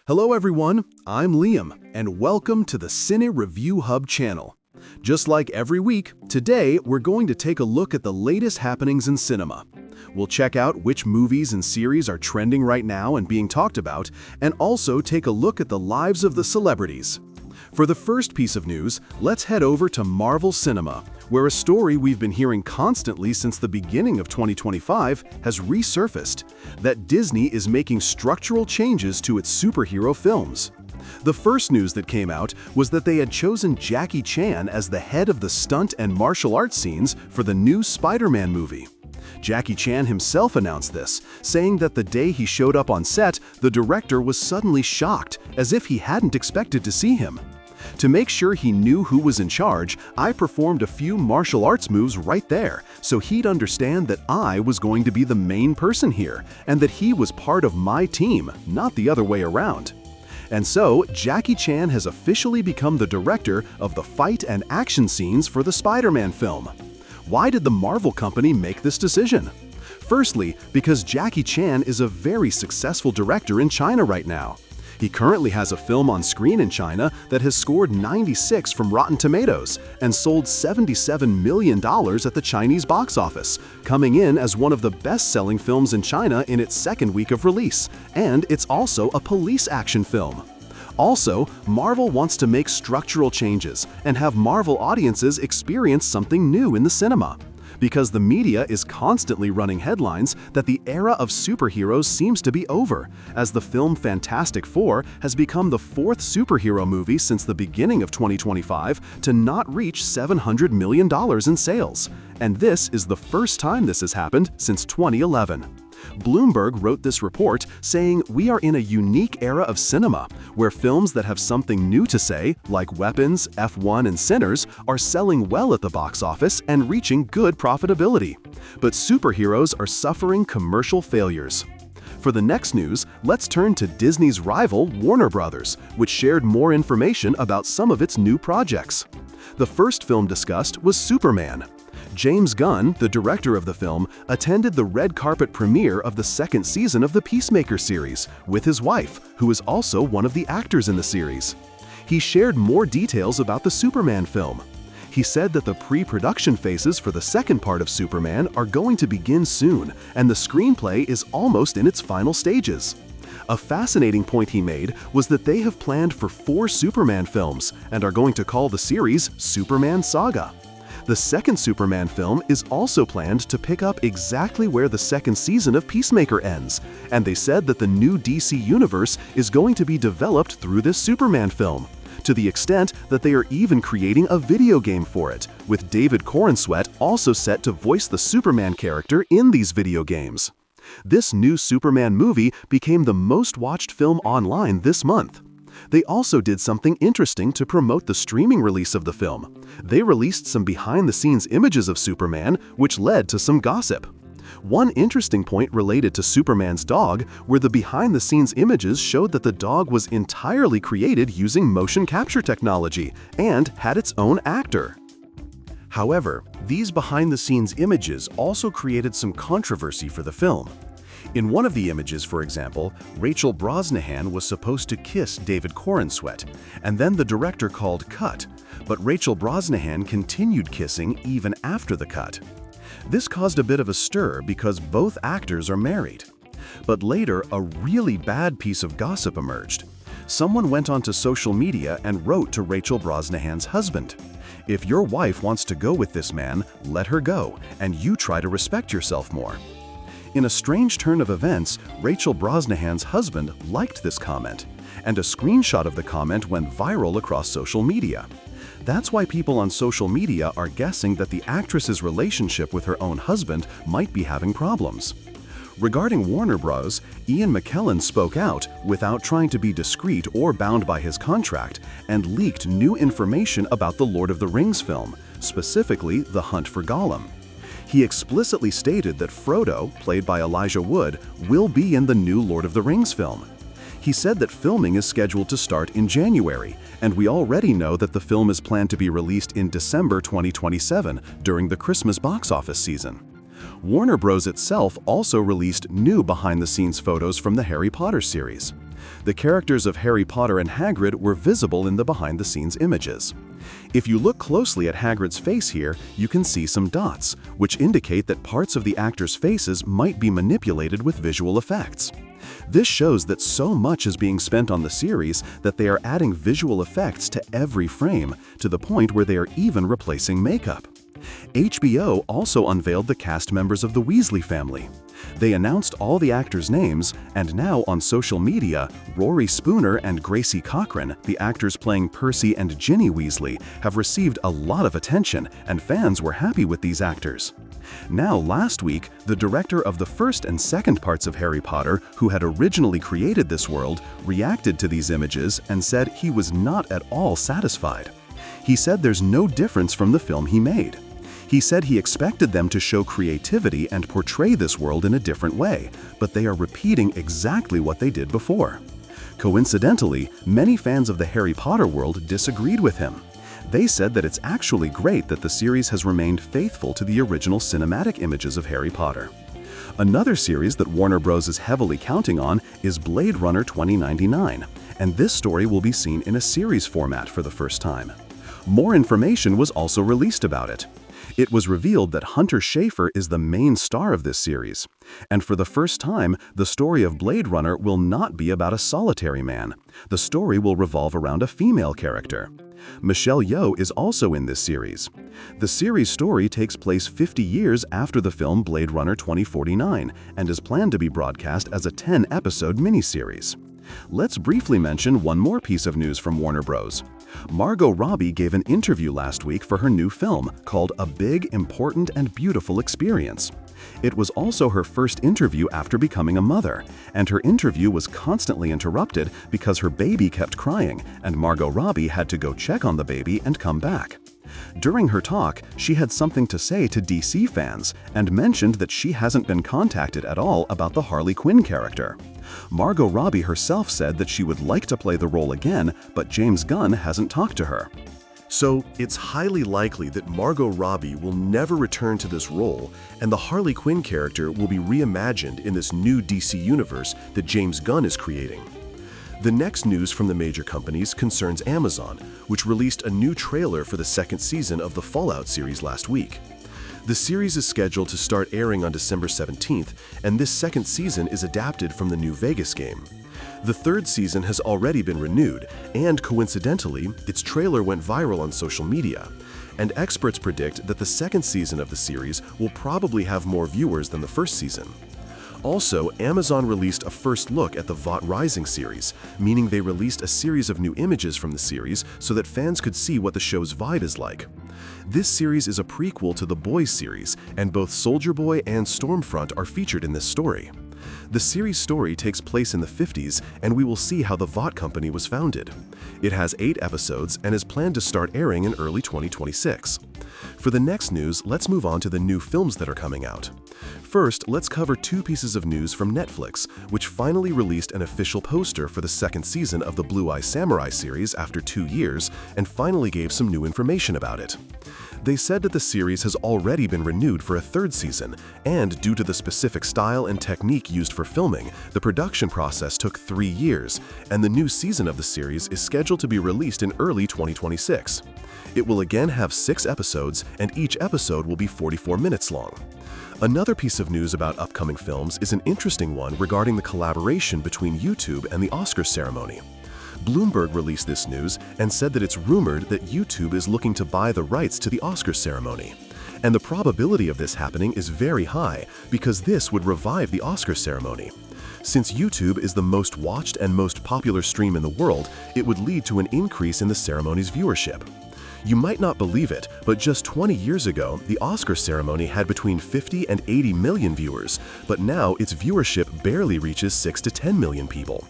Hello everyone, I'm Liam, and welcome to the Cine Review Hub channel. Just like every week, today we're going to take a look at the latest happenings in cinema. We'll check out which movies and series are trending right now and being talked about, and also take a look at the lives of the celebrities. For the first piece of news, let's head over to Marvel Cinema, where a story we've been hearing constantly since the beginning of 2025 has resurfaced, that Disney is making structural changes to its superhero films. The first news that came out was that they had chosen Jackie Chan as the head of the stunt and martial arts scenes for the new Spider-Man movie. Jackie Chan himself announced this, saying that the day he showed up on set, the director was suddenly shocked, as if he hadn't expected to see him. To make sure he knew who was in charge, I performed a few martial arts moves right there, so he'd understand that I was going to be the main person here, and that he was part of my team, not the other way around. And so, Jackie Chan has officially become the director of the fight and action scenes for the Spider-Man film. Why did the Marvel company make this decision? Firstly, because Jackie Chan is a very successful director in China right now. He currently has a film on screen in China that has scored 96 from Rotten Tomatoes and sold $77 million at the Chinese box office, coming in as one of the best-selling films in China in its second week of release, and it's also a police action film. Also, Marvel wants to make structural changes and have Marvel audiences experience something new in the cinema. Because the media is constantly running headlines that the era of superheroes seems to be over, as the film Fantastic Four has become the fourth superhero movie since the beginning of 2025 to not reach $700 million in sales. And this is the first time this has happened since 2011. Bloomberg wrote this report saying, "We are in a unique era of cinema, where films that have something new to say, like Weapons, F1, and Sinners, are selling well at the box office and reaching good profitability. But superheroes are suffering commercial failures." For the next news, let's turn to Disney's rival, Warner Bros., which shared more information about some of its new projects. The first film discussed was Superman. James Gunn, the director of the film, attended the red carpet premiere of the second season of the Peacemaker series with his wife, who is also one of the actors in the series. He shared more details about the Superman film. He said that the pre-production phases for the second part of Superman are going to begin soon, and the screenplay is almost in its final stages. A fascinating point he made was that they have planned for 4 Superman films and are going to call the series Superman Saga. The second Superman film is also planned to pick up exactly where the second season of Peacemaker ends, and they said that the new DC universe is going to be developed through this Superman film, to the extent that they are even creating a video game for it, with David Corenswet also set to voice the Superman character in these video games. This new Superman movie became the most watched film online this month. They also did something interesting to promote the streaming release of the film. They released some behind-the-scenes images of Superman, which led to some gossip. One interesting point related to Superman's dog, where the behind-the-scenes images showed that the dog was entirely created using motion capture technology and had its own actor. However, these behind-the-scenes images also created some controversy for the film. In one of the images, for example, Rachel Brosnahan was supposed to kiss David Corenswet, and then the director called cut, but Rachel Brosnahan continued kissing even after the cut. This caused a bit of a stir because both actors are married. But later, a really bad piece of gossip emerged. Someone went onto social media and wrote to Rachel Brosnahan's husband, "If your wife wants to go with this man, let her go, and you try to respect yourself more." In a strange turn of events, Rachel Brosnahan's husband liked this comment, and a screenshot of the comment went viral across social media. That's why people on social media are guessing that the actress's relationship with her own husband might be having problems. Regarding Warner Bros., Ian McKellen spoke out without trying to be discreet or bound by his contract and leaked new information about the Lord of the Rings film, specifically The Hunt for Gollum. He explicitly stated that Frodo, played by Elijah Wood, will be in the new Lord of the Rings film. He said that filming is scheduled to start in January, and we already know that the film is planned to be released in December 2027 during the Christmas box office season. Warner Bros. Itself also released new behind-the-scenes photos from the Harry Potter series. The characters of Harry Potter and Hagrid were visible in the behind-the-scenes images. If you look closely at Hagrid's face here, you can see some dots, which indicate that parts of the actors' faces might be manipulated with visual effects. This shows that so much is being spent on the series that they are adding visual effects to every frame, to the point where they are even replacing makeup. HBO also unveiled the cast members of the Weasley family. They announced all the actors' names, and now on social media, Rory Spooner and Gracie Cochran, the actors playing Percy and Ginny Weasley, have received a lot of attention, and fans were happy with these actors. Now, last week, the director of the first and second parts of Harry Potter, who had originally created this world, reacted to these images and said he was not at all satisfied. He said there's no difference from the film he made. He said he expected them to show creativity and portray this world in a different way, but they are repeating exactly what they did before. Coincidentally, many fans of the Harry Potter world disagreed with him. They said that it's actually great that the series has remained faithful to the original cinematic images of Harry Potter. Another series that Warner Bros. Is heavily counting on is Blade Runner 2099, and this story will be seen in a series format for the first time. More information was also released about it. It was revealed that Hunter Schafer is the main star of this series. And for the first time, the story of Blade Runner will not be about a solitary man. The story will revolve around a female character. Michelle Yeoh is also in this series. The series story takes place 50 years after the film Blade Runner 2049 and is planned to be broadcast as a 10-episode miniseries. Let's briefly mention one more piece of news from Warner Bros. Margot Robbie gave an interview last week for her new film called A Big, Important, and Beautiful Experience. It was also her first interview after becoming a mother, and her interview was constantly interrupted because her baby kept crying, and Margot Robbie had to go check on the baby and come back. During her talk, she had something to say to DC fans and mentioned that she hasn't been contacted at all about the Harley Quinn character. Margot Robbie herself said that she would like to play the role again, but James Gunn hasn't talked to her. So, it's highly likely that Margot Robbie will never return to this role, and the Harley Quinn character will be reimagined in this new DC universe that James Gunn is creating. The next news from the major companies concerns Amazon, which released a new trailer for the second season of the Fallout series last week. The series is scheduled to start airing on December 17th, and this second season is adapted from the New Vegas game. The third season has already been renewed, and coincidentally, its trailer went viral on social media. And experts predict that the second season of the series will probably have more viewers than the first season. Also, Amazon released a first look at the Vought Rising series, meaning they released a series of new images from the series so that fans could see what the show's vibe is like. This series is a prequel to the Boys series, and both Soldier Boy and Stormfront are featured in this story. The series story takes place in the 50s, and we will see how the Vought company was founded. It has 8 episodes and is planned to start airing in early 2026. For the next news, let's move on to the new films that are coming out. First, let's cover 2 pieces of news from Netflix, which finally released an official poster for the second season of the Blue Eye Samurai series after 2 years, and finally gave some new information about it. They said that the series has already been renewed for a 3rd season, and due to the specific style and technique used for filming, the production process took 3 years, and the new season of the series is scheduled to be released in early 2026. It will again have 6 episodes, and each episode will be 44 minutes long. Another piece of news about upcoming films is an interesting one regarding the collaboration between YouTube and the Oscars ceremony. Bloomberg released this news and said that it's rumored that YouTube is looking to buy the rights to the Oscars ceremony. And the probability of this happening is very high because this would revive the Oscars ceremony. Since YouTube is the most watched and most popular stream in the world, it would lead to an increase in the ceremony's viewership. You might not believe it, but just 20 years ago, the Oscar ceremony had between 50 and 80 million viewers, but now its viewership barely reaches 6 to 10 million people.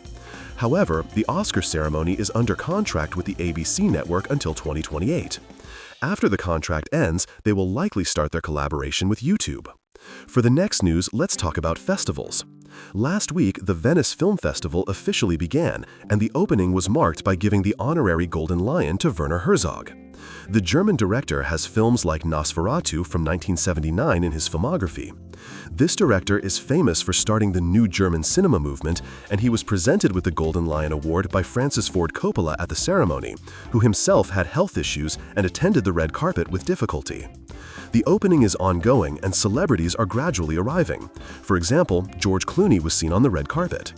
However, the Oscar ceremony is under contract with the ABC network until 2028. After the contract ends, they will likely start their collaboration with YouTube. For the next news, let's talk about festivals. Last week, the Venice Film Festival officially began, and the opening was marked by giving the honorary Golden Lion to Werner Herzog. The German director has films like Nosferatu from 1979 in his filmography. This director is famous for starting the new German cinema movement, and he was presented with the Golden Lion Award by Francis Ford Coppola at the ceremony, who himself had health issues and attended the red carpet with difficulty. The opening is ongoing and celebrities are gradually arriving. For example, George Clooney was seen on the red carpet.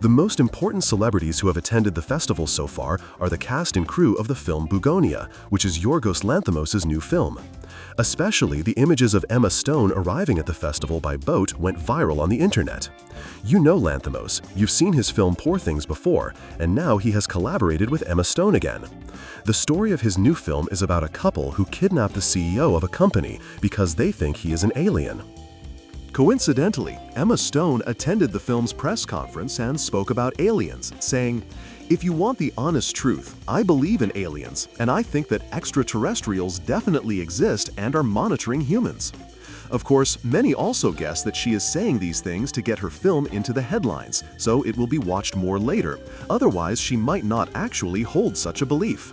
The most important celebrities who have attended the festival so far are the cast and crew of the film Bugonia, which is Yorgos Lanthimos' new film. Especially the images of Emma Stone arriving at the festival by boat went viral on the internet. You know Lanthimos, you've seen his film Poor Things before, and now he has collaborated with Emma Stone again. The story of his new film is about a couple who kidnap the CEO of a company because they think he is an alien. Coincidentally, Emma Stone attended the film's press conference and spoke about aliens, saying, "If you want the honest truth, I believe in aliens, and I think that extraterrestrials definitely exist and are monitoring humans." Of course, many also guess that she is saying these things to get her film into the headlines, so it will be watched more later. Otherwise, she might not actually hold such a belief.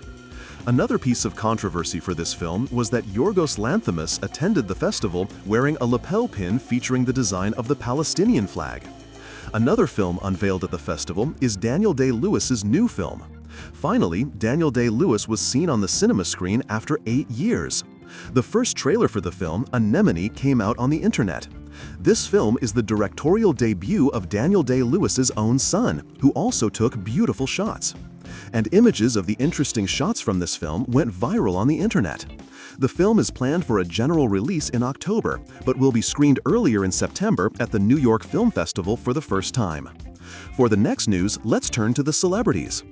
Another piece of controversy for this film was that Yorgos Lanthimos attended the festival wearing a lapel pin featuring the design of the Palestinian flag. Another film unveiled at the festival is Daniel Day-Lewis's new film. Finally, Daniel Day-Lewis was seen on the cinema screen after 8 years. The first trailer for the film, Anemone, came out on the internet. This film is the directorial debut of Daniel Day-Lewis's own son, who also took beautiful shots. And images of the interesting shots from this film went viral on the internet. The film is planned for a general release in October, but will be screened earlier in September at the New York Film Festival for the first time. For the next news, let's turn to the celebrities.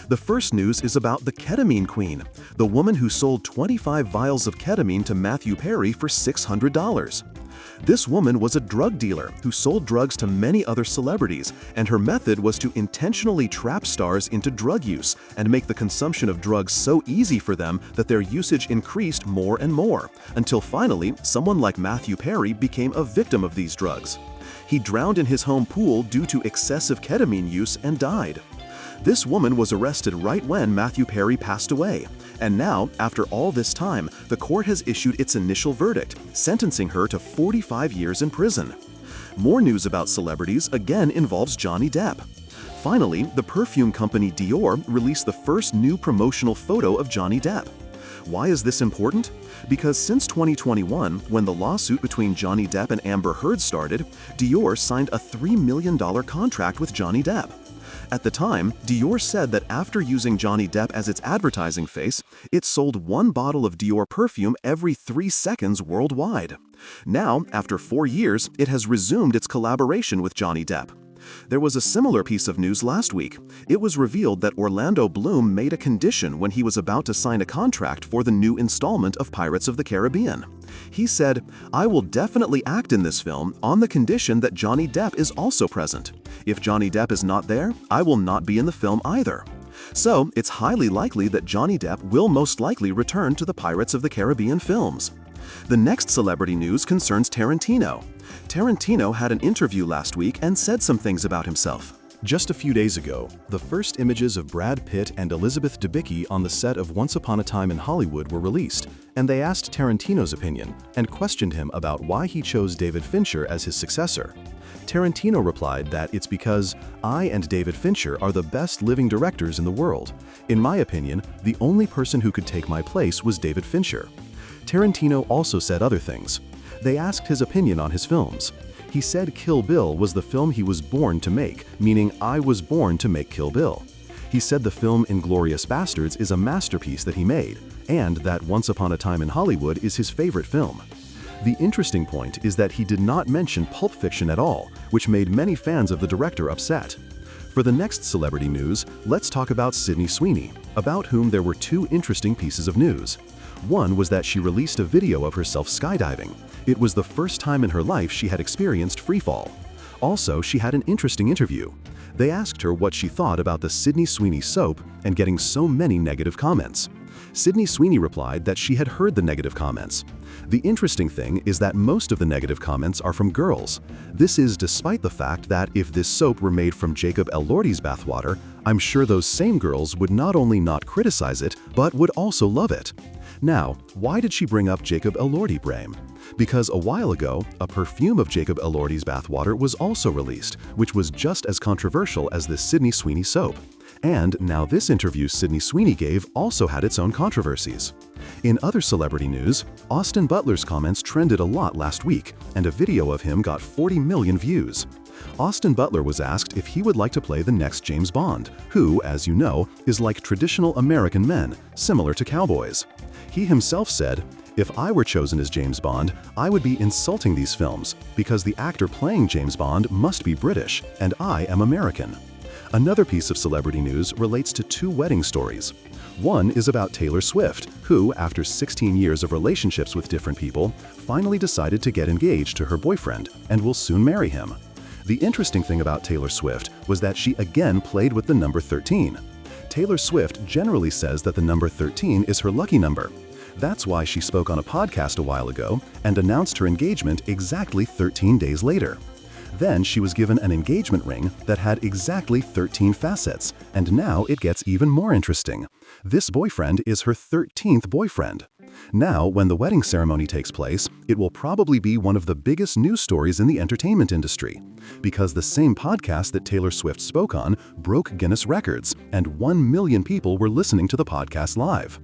The first news is about the Ketamine Queen, the woman who sold 25 vials of ketamine to Matthew Perry for $600. This woman was a drug dealer who sold drugs to many other celebrities, and her method was to intentionally trap stars into drug use and make the consumption of drugs so easy for them that their usage increased more and more, until finally someone like Matthew Perry became a victim of these drugs. He drowned in his home pool due to excessive ketamine use and died. This woman was arrested right when Matthew Perry passed away, and now, after all this time, the court has issued its initial verdict, sentencing her to 45 years in prison. More news about celebrities again involves Johnny Depp. Finally, the perfume company Dior released the first new promotional photo of Johnny Depp. Why is this important? Because since 2021, when the lawsuit between Johnny Depp and Amber Heard started, Dior signed a $3 million contract with Johnny Depp. At the time, Dior said that after using Johnny Depp as its advertising face, it sold 1 bottle of Dior perfume every 3 seconds worldwide. Now, after 4 years, it has resumed its collaboration with Johnny Depp. There was a similar piece of news last week. It was revealed that Orlando Bloom made a condition when he was about to sign a contract for the new installment of Pirates of the Caribbean. He said, "I will definitely act in this film on the condition that Johnny Depp is also present. If Johnny Depp is not there, I will not be in the film either." So, it's highly likely that Johnny Depp will most likely return to the Pirates of the Caribbean films. The next celebrity news concerns Tarantino. Tarantino had an interview last week and said some things about himself. Just a few days ago, the first images of Brad Pitt and Elizabeth Debicki on the set of Once Upon a Time in Hollywood were released, and they asked Tarantino's opinion and questioned him about why he chose David Fincher as his successor. Tarantino replied that it's because I and David Fincher are the best living directors in the world. In my opinion, the only person who could take my place was David Fincher. Tarantino also said other things. They asked his opinion on his films. He said Kill Bill was the film he was born to make, meaning I was born to make Kill Bill. He said the film Inglourious Basterds is a masterpiece that he made, and that Once Upon a Time in Hollywood is his favorite film. The interesting point is that he did not mention Pulp Fiction at all, which made many fans of the director upset. For the next celebrity news, let's talk about Sydney Sweeney, about whom there were 2 interesting pieces of news. One was that she released a video of herself skydiving. It was the first time in her life she had experienced freefall. Also, she had an interesting interview. They asked her what she thought about the Sydney Sweeney soap and getting so many negative comments. Sydney Sweeney replied that she had heard the negative comments. The interesting thing is that most of the negative comments are from girls. This is despite the fact that if this soap were made from Jacob Elordi's bathwater, I'm sure those same girls would not only not criticize it, but would also love it. Now, why did she bring up Jacob Elordi Brame? Because a while ago, a perfume of Jacob Elordi's bathwater was also released, which was just as controversial as this Sydney Sweeney soap. And now this interview Sydney Sweeney gave also had its own controversies. In other celebrity news, Austin Butler's comments trended a lot last week, and a video of him got 40 million views. Austin Butler was asked if he would like to play the next James Bond, who, as you know, is like traditional American men, similar to cowboys. He himself said, "If I were chosen as James Bond, I would be insulting these films, because the actor playing James Bond must be British, and I am American." Another piece of celebrity news relates to two wedding stories. One is about Taylor Swift, who, after 16 years of relationships with different people, finally decided to get engaged to her boyfriend and will soon marry him. The interesting thing about Taylor Swift was that she again played with the number 13. Taylor Swift generally says that the number 13 is her lucky number. That's why she spoke on a podcast a while ago and announced her engagement exactly 13 days later. Then she was given an engagement ring that had exactly 13 facets, and now it gets even more interesting. This boyfriend is her 13th boyfriend. Now, when the wedding ceremony takes place, it will probably be one of the biggest news stories in the entertainment industry, because the same podcast that Taylor Swift spoke on broke Guinness records, and 1 million people were listening to the podcast live.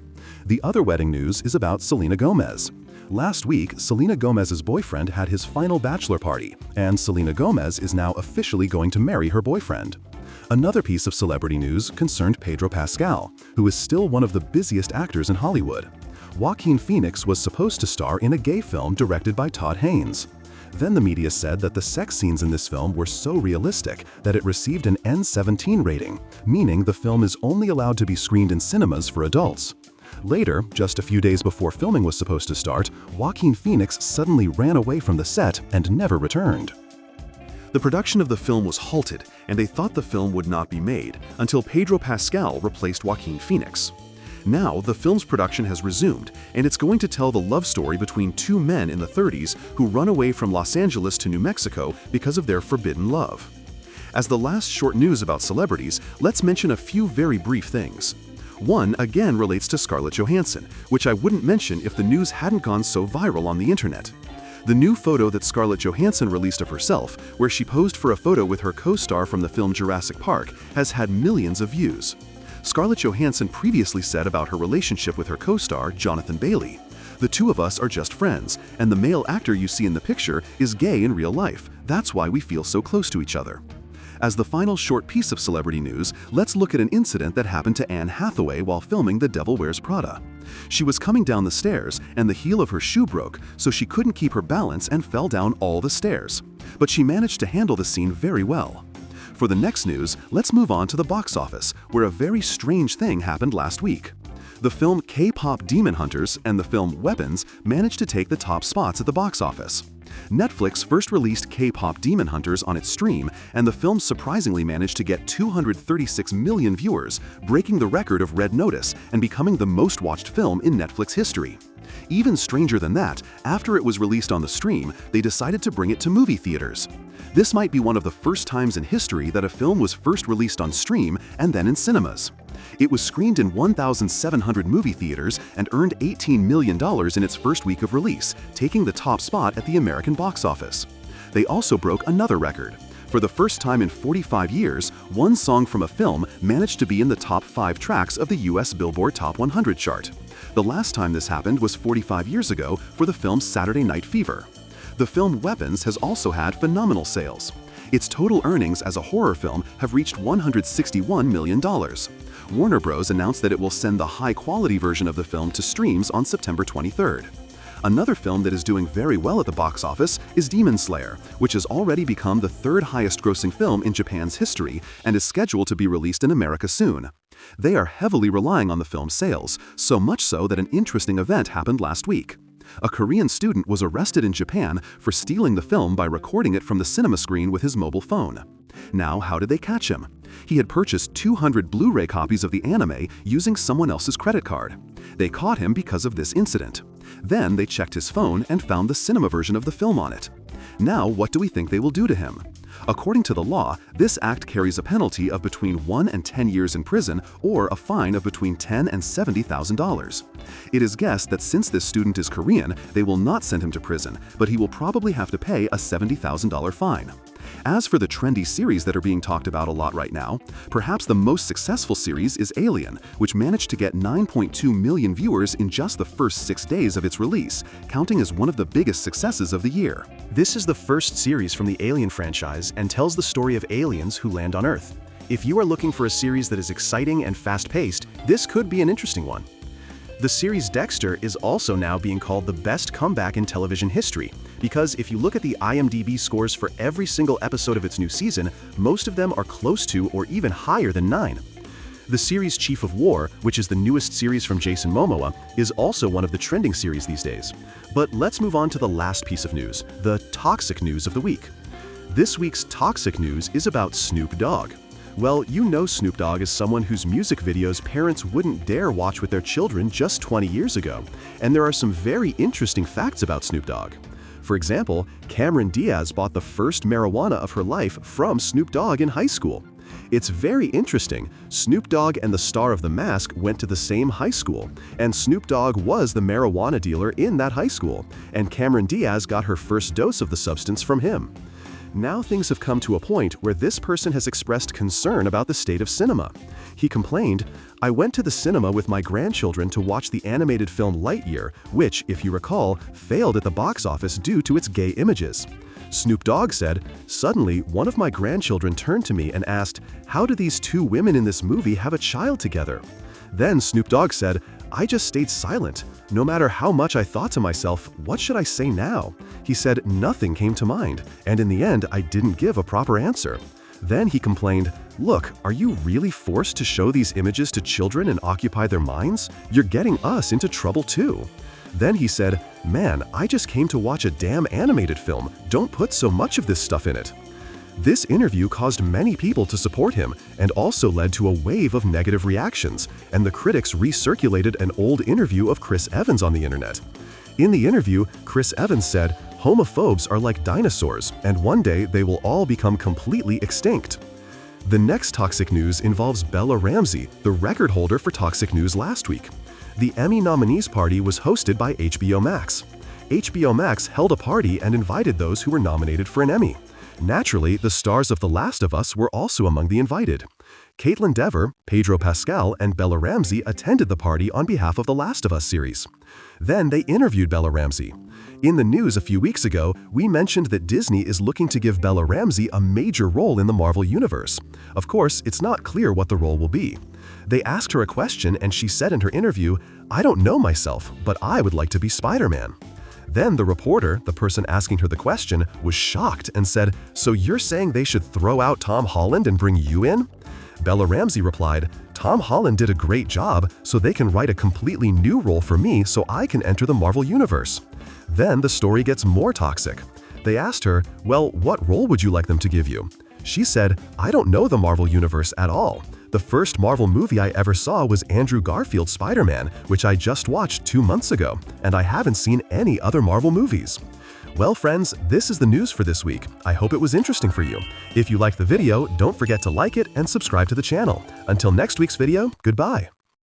The other wedding news is about Selena Gomez. Last week, Selena Gomez's boyfriend had his final bachelor party, and Selena Gomez is now officially going to marry her boyfriend. Another piece of celebrity news concerned Pedro Pascal, who is still one of the busiest actors in Hollywood. Joaquin Phoenix was supposed to star in a gay film directed by Todd Haynes. Then the media said that the sex scenes in this film were so realistic that it received an N-17 rating, meaning the film is only allowed to be screened in cinemas for adults. Later, just a few days before filming was supposed to start, Joaquin Phoenix suddenly ran away from the set and never returned. The production of the film was halted, and they thought the film would not be made until Pedro Pascal replaced Joaquin Phoenix. Now, the film's production has resumed, and it's going to tell the love story between two men in the 30s who run away from Los Angeles to New Mexico because of their forbidden love. As the last short news about celebrities, let's mention a few very brief things. One, again, relates to Scarlett Johansson, which I wouldn't mention if the news hadn't gone so viral on the internet. The new photo that Scarlett Johansson released of herself, where she posed for a photo with her co-star from the film Jurassic Park, has had millions of views. Scarlett Johansson previously said about her relationship with her co-star, Jonathan Bailey, "The two of us are just friends, and the male actor you see in the picture is gay in real life. That's why we feel so close to each other." As the final short piece of celebrity news, let's look at an incident that happened to Anne Hathaway while filming The Devil Wears Prada. She was coming down the stairs, and the heel of her shoe broke, so she couldn't keep her balance and fell down all the stairs. But she managed to handle the scene very well. For the next news, let's move on to the box office, where a very strange thing happened last week. The film KPopDemonHunters and the film Weapons managed to take the top spots at the box office. Netflix first released KPopDemonHunters on its stream, and the film surprisingly managed to get 236 million viewers, breaking the record of Red Notice and becoming the most watched film in Netflix history. Even stranger than that, after it was released on the stream, they decided to bring it to movie theaters. This might be one of the first times in history that a film was first released on stream and then in cinemas. It was screened in 1,700 movie theaters and earned $18 million in its first week of release, taking the top spot at the American box office. They also broke another record. For the first time in 45 years, one song from a film managed to be in the top 5 tracks of the US Billboard Top 100 chart. The last time this happened was 45 years ago for the film Saturday Night Fever. The film Weapons has also had phenomenal sales. Its total earnings as a horror film have reached $161 million. Warner Bros. Announced that it will send the high-quality version of the film to streams on September 23rd. Another film that is doing very well at the box office is Demon Slayer, which has already become the third highest-grossing film in Japan's history and is scheduled to be released in America soon. They are heavily relying on the film's sales, so much so that an interesting event happened last week. A Korean student was arrested in Japan for stealing the film by recording it from the cinema screen with his mobile phone. Now, how did they catch him? He had purchased 200 Blu-ray copies of the anime using someone else's credit card. They caught him because of this incident. Then they checked his phone and found the cinema version of the film on it. Now, what do we think they will do to him? According to the law, this act carries a penalty of between 1 and 10 years in prison or a fine of between $10,000 and $70,000. It is guessed that since this student is Korean, they will not send him to prison, but he will probably have to pay a $70,000 fine. As for the trendy series that are being talked about a lot right now, perhaps the most successful series is Alien, which managed to get 9.2 million viewers in just the first 6 days of its release, counting as one of the biggest successes of the year. This is the first series from the Alien franchise and tells the story of aliens who land on Earth. If you are looking for a series that is exciting and fast-paced, this could be an interesting one. The series Dexter is also now being called the best comeback in television history, because if you look at the IMDb scores for every single episode of its new season, most of them are close to or even higher than 9. The series Chief of War, which is the newest series from Jason Momoa, is also one of the trending series these days. But let's move on to the last piece of news, the toxic news of the week. This week's toxic news is about Snoop Dogg. Well, you know Snoop Dogg is someone whose music videos parents wouldn't dare watch with their children just 20 years ago, and there are some very interesting facts about Snoop Dogg. For example, Cameron Diaz bought the first marijuana of her life from Snoop Dogg in high school. It's very interesting. Snoop Dogg and the star of The Mask went to the same high school, and Snoop Dogg was the marijuana dealer in that high school, and Cameron Diaz got her first dose of the substance from him. Now things have come to a point where this person has expressed concern about the state of cinema. He complained, "I went to the cinema with my grandchildren to watch the animated film Lightyear, which, if you recall, failed at the box office due to its gay images." Snoop Dogg said, "Suddenly, one of my grandchildren turned to me and asked, 'How do these two women in this movie have a child together?' Then Snoop Dogg said, 'I just stayed silent. No matter how much I thought to myself, what should I say now?' He said nothing came to mind, and in the end, I didn't give a proper answer." Then he complained, "Look, are you really forced to show these images to children and occupy their minds? You're getting us into trouble too." Then he said, "Man, I just came to watch a damn animated film. Don't put so much of this stuff in it." This interview caused many people to support him and also led to a wave of negative reactions, and the critics recirculated an old interview of Chris Evans on the internet. In the interview, Chris Evans said, "Homophobes are like dinosaurs, and one day they will all become completely extinct." The next toxic news involves Bella Ramsey, the record holder for toxic news last week. The Emmy nominees party was hosted by HBO Max. HBO Max held a party and invited those who were nominated for an Emmy. Naturally, the stars of The Last of Us were also among the invited. Caitlin Dever, Pedro Pascal, and Bella Ramsey attended the party on behalf of The Last of Us series. Then they interviewed Bella Ramsey. In the news a few weeks ago, we mentioned that Disney is looking to give Bella Ramsey a major role in the Marvel Universe. Of course, it's not clear what the role will be. They asked her a question and she said in her interview, "I don't know myself, but I would like to be Spider-Man." Then the reporter, the person asking her the question, was shocked and said, "So you're saying they should throw out Tom Holland and bring you in?" Bella Ramsey replied, "Tom Holland did a great job, so they can write a completely new role for me so I can enter the Marvel Universe." Then the story gets more toxic. They asked her, "Well, what role would you like them to give you?" She said, "I don't know the Marvel Universe at all. The first Marvel movie I ever saw was Andrew Garfield's Spider-Man, which I just watched 2 months ago, and I haven't seen any other Marvel movies." Well, friends, this is the news for this week. I hope it was interesting for you. If you liked the video, don't forget to like it and subscribe to the channel. Until next week's video, goodbye.